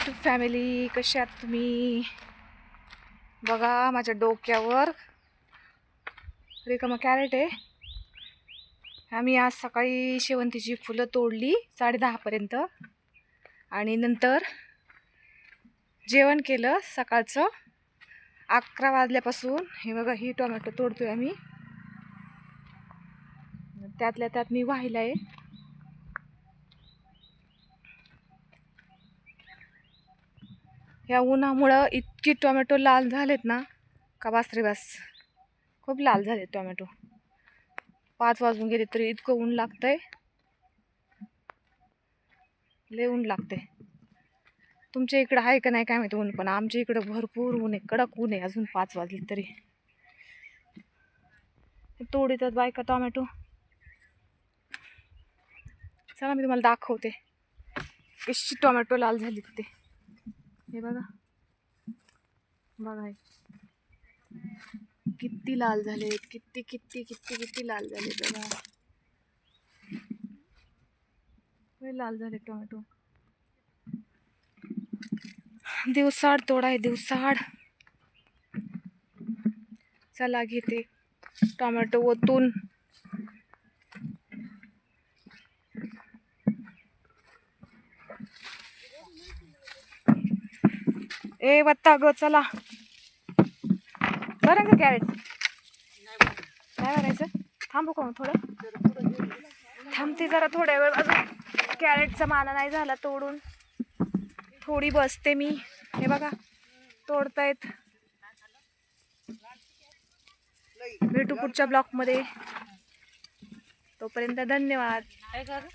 YouTube family, कशी आहात तुम्ही? बघा माझ्या डोक्यावर रिकामा कॅरेट आहे. आम्ही आज सकाळी शेवंतीची फुलं तोडली 10:30 पर्यंत आणि नंतर जेवण केलं सकाळचं 11 वाजल्यापासून. हे बघा ही टोमॅटो तोडतोय आम्ही, त्यातल्या त्यात मी वाहिला आहे. या उन्हामुळं इतकी टोमॅटो लाल झालेत ना का बास रे बास. खूप लाल झाले टोमॅटो. 5 वाजून गेले तरी इतकं ऊन लागतंय, लय ऊन लागतंय. तुमच्या इकडं आहे का नाही काय माहिती ऊन, पण आमच्या इकडं भरपूर ऊन आहे, कडक ऊन आहे अजून 5 वाजले तरी. तोडीतात बायका टोमॅटो. चला मी तुम्हाला दाखवते कशी टोमॅटो लाल झाली ते. हे बघा बघा किती लाल झाले, किती किती किती किती लाल झाले बघा. लाल झाले टोमॅटो. दिवसाड तोडाय दिवसाड. चला घेते टोमॅटो ओतून. ए वत्ता ग चला. बरं का कॅरेट काय भरायचं? थांबू का थोडं? थांबते जरा थोड्या वेळ अजून. कॅरेटचा माना नाही झाला तोडून, थोडी बसते मी. हे बघा तोडतायत. भेटू पुढच्या ब्लॉकमध्ये. तोपर्यंत धन्यवाद.